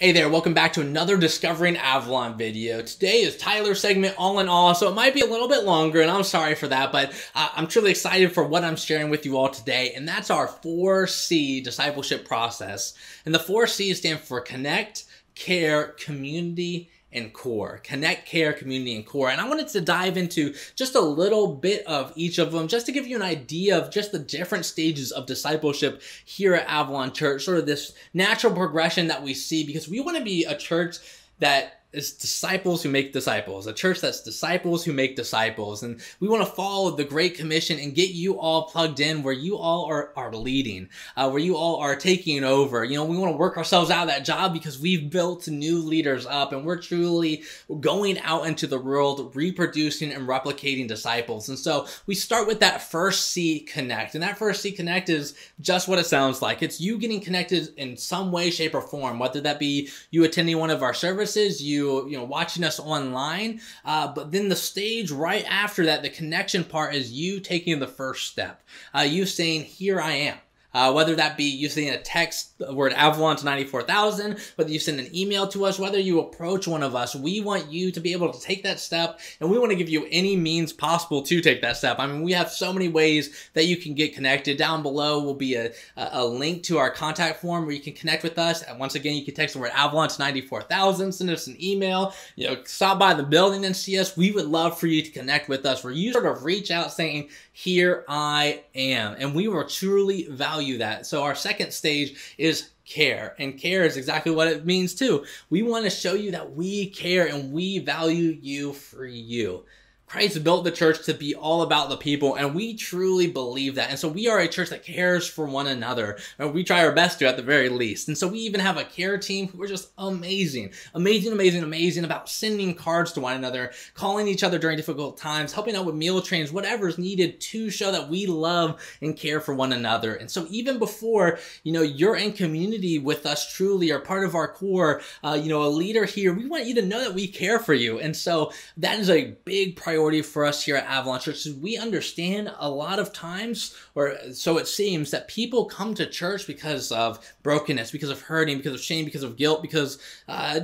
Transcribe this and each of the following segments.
Hey there, welcome back to another Discovering Avalon video. Today is Tyler's segment, All in All, so it might be a little bit longer, and I'm sorry for that, but I'm truly excited for what I'm sharing with you all today, and that's our 4C discipleship process. And the 4 C's stand for Connect, Care, Community, and Core. Connect, Care, Community, and Core. And I wanted to dive into just a little bit of each of them just to give you an idea of just the different stages of discipleship here at Avalon Church, sort of this natural progression that we see, because we want to be a church that is disciples who make disciples, a church that's disciples who make disciples. And we want to follow the Great Commission and get you all plugged in where you all are leading, where you all are taking over. You know, we want to work ourselves out of that job because we've built new leaders up and we're truly going out into the world, reproducing and replicating disciples. And so we start with that first C, Connect. And that first C, Connect, is just what it sounds like. It's you getting connected in some way, shape, or form, whether that be you attending one of our services, you know, watching us online, but then the stage right after that, the connection part, is you taking the first step. You saying, "Here I am." Whether that be you sending a text, the word Avalon to 94,000, whether you send an email to us, whether you approach one of us, we want you to be able to take that step, and we want to give you any means possible to take that step. I mean, we have so many ways that you can get connected. Down below will be a link to our contact form where you can connect with us. And once again, you can text the word Avalon to 94,000, send us an email, you know, stop by the building and see us. We would love for you to connect with us, where you sort of reach out saying, "Here I am." And we will truly value that. So our second stage is Care, and care is exactly what it means too. We want to show you that we care and we value you for you. Christ built the church to be all about the people, and we truly believe that. And so we are a church that cares for one another, and we try our best to at the very least. And so we even have a care team who are just amazing about sending cards to one another, calling each other during difficult times, helping out with meal trains, whatever is needed to show that we love and care for one another. And so even before, you know, you're in community with us truly, or part of our core, you know, a leader here, we want you to know that we care for you. And so that is a big priority for us here at Avalon Church. We understand a lot of times, or so it seems, that people come to church because of brokenness, because of hurting, because of shame, because of guilt, because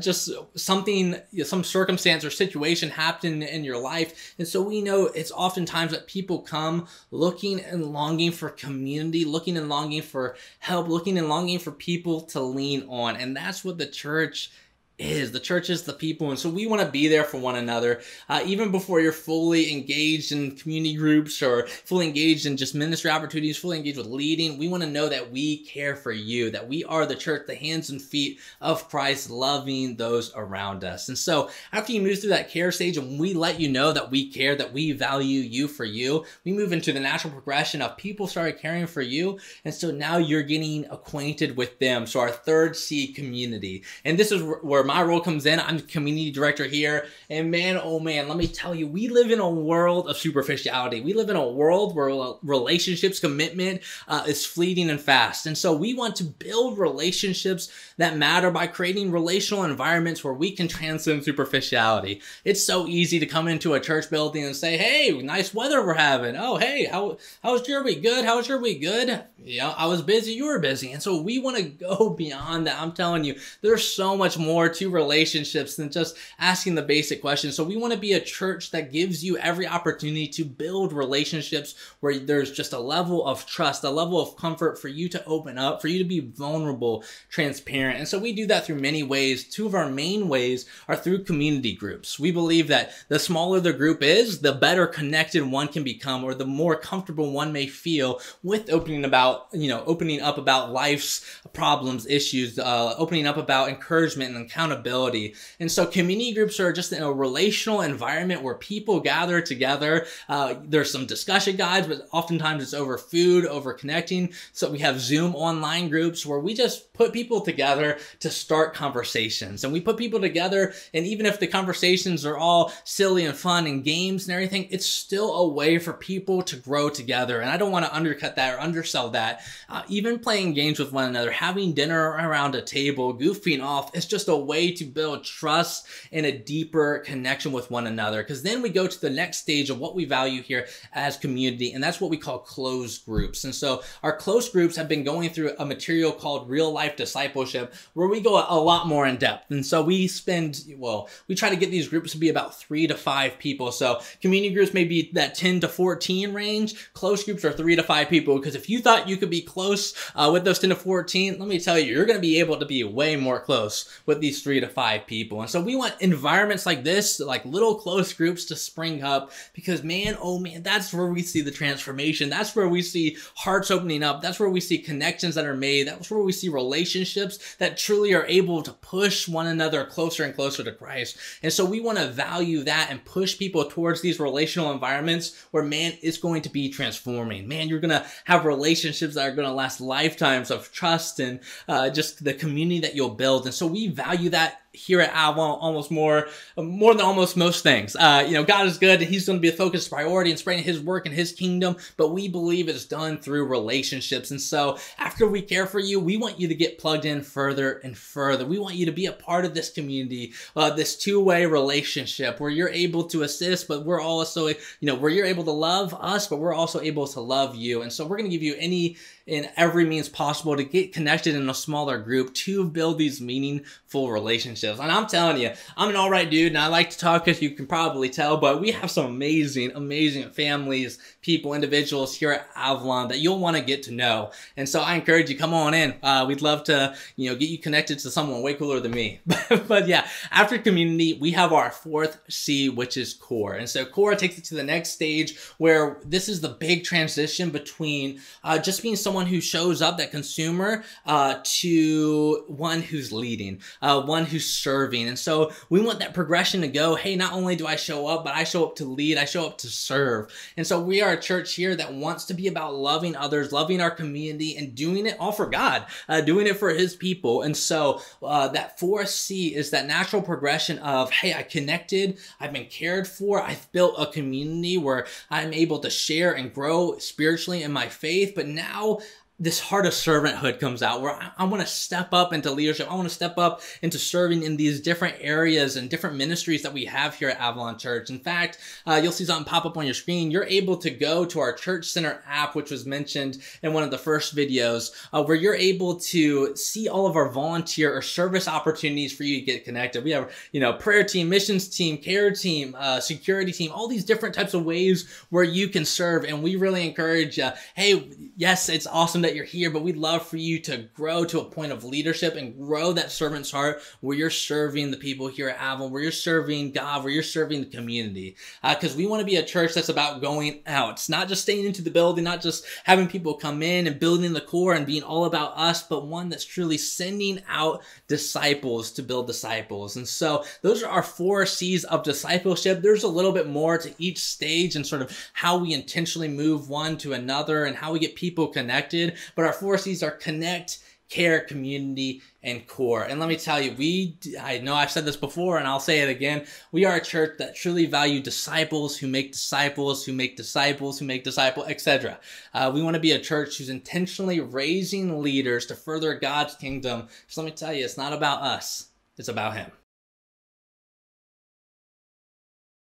just something, some circumstance or situation happened in your life. And so we know it's oftentimes that people come looking and longing for community, looking and longing for help, looking and longing for people to lean on. And that's what the church is. The church is the people, and so we want to be there for one another. Even before you're fully engaged in community groups or fully engaged in just ministry opportunities, fully engaged with leading, we want to know that we care for you, that we are the church, the hands and feet of Christ, loving those around us. And so after you move through that care stage and we let you know that we care, that we value you for you, we move into the natural progression of people started caring for you, and so now you're getting acquainted with them. So our third C, Community. And this is where my role comes in. I'm the community director here, and man, oh man, let me tell you, we live in a world of superficiality. We live in a world where relationships, commitment is fleeting and fast. And so we want to build relationships that matter by creating relational environments where we can transcend superficiality. It's so easy to come into a church building and say, "Hey, nice weather we're having. Oh, hey, how was your week? Good. How was your week? Good. Yeah, I was busy. You were busy." And so we want to go beyond that. I'm telling you, there's so much more to relationships than just asking the basic questions. So we want to be a church that gives you every opportunity to build relationships where there's just a level of trust, a level of comfort for you to open up, for you to be vulnerable, transparent. And so we do that through many ways. Two of our main ways are through community groups. We believe that the smaller the group is, the better connected one can become, or the more comfortable one may feel with opening up about life's problems, issues, opening up about encouragement and accountability. And so community groups are just in a relational environment where people gather together. There's some discussion guides, but oftentimes it's over food, over connecting. So we have Zoom online groups where we just put people together to start conversations. And we put people together, and even if the conversations are all silly and fun and games and everything, it's still a way for people to grow together. And I don't want to undercut that or undersell that. Even playing games with one another, having dinner around a table, goofing off, it's just a way way to build trust and a deeper connection with one another. Because then we go to the next stage of what we value here as community, and that's what we call closed groups. And so our close groups have been going through a material called Real Life Discipleship, where we go a lot more in depth. And so we try to get these groups to be about 3 to 5 people. So community groups may be that 10 to 14 range. Close groups are 3 to 5 people, because if you thought you could be close with those 10 to 14, let me tell you, you're going to be able to be way more close with these 3 to 5 people. And so we want environments like this, like little close groups, to spring up, because man, oh man, that's where we see the transformation. That's where we see hearts opening up. That's where we see connections that are made. That's where we see relationships that truly are able to push one another closer and closer to Christ. And so we want to value that and push people towards these relational environments where, man, it's going to be transforming. Man, you're going to have relationships that are going to last lifetimes of trust and just the community that you'll build. And so we value that here at Avalon almost more than almost most things. God is good. He's going to be a focused priority in spreading his work and his kingdom, but we believe it's done through relationships. And so after we care for you, we want you to get plugged in further and further. We want you to be a part of this community, this two-way relationship where you're able to assist, but we're also, where you're able to love us, but we're also able to love you. And so we're going to give you any and every means possible to get connected in a smaller group to build these meaningful relationships. And I'm telling you, I'm an all right dude, and I like to talk, as you can probably tell, but we have some amazing, amazing families, people, individuals here at Avalon that you'll want to get to know. And so I encourage you, come on in. We'd love to, get you connected to someone way cooler than me. But yeah, after community, we have our 4th C, which is core. And so core takes it to the next stage, where this is the big transition between just being someone who shows up, that consumer, to one who's leading, one who's serving. And so we want that progression to go, hey, not only do I show up, but I show up to lead, I show up to serve. And so we are a church here that wants to be about loving others, loving our community, and doing it all for God, doing it for his people. And so that 4th C is that natural progression of, hey, I connected, I've been cared for, I've built a community where I'm able to share and grow spiritually in my faith, but now this heart of servanthood comes out, where I want to step up into leadership. I want to step up into serving in these different areas and different ministries that we have here at Avalon Church. In fact, you'll see something pop up on your screen. You're able to go to our Church Center app, which was mentioned in one of the first videos, where you're able to see all of our volunteer or service opportunities for you to get connected. We have, prayer team, missions team, care team, security team, all these different types of ways where you can serve. And we really encourage you, hey, yes, it's awesome that you're here, but we'd love for you to grow to a point of leadership and grow that servant's heart, where you're serving the people here at Avalon, where you're serving God, where you're serving the community. Because we want to be a church that's about going out. It's not just staying into the building, not just having people come in and building the core and being all about us, but one that's truly sending out disciples to build disciples. And so those are our 4 C's of discipleship. There's a little bit more to each stage and sort of how we intentionally move one to another and how we get people connected. But our 4 C's are connect, care, community, and core. And let me tell you, I know I've said this before and I'll say it again, we are a church that truly value disciples who make disciples, who make disciples, who make disciples, etc. We want to be a church who's intentionally raising leaders to further God's kingdom. So let me tell you, it's not about us, it's about him.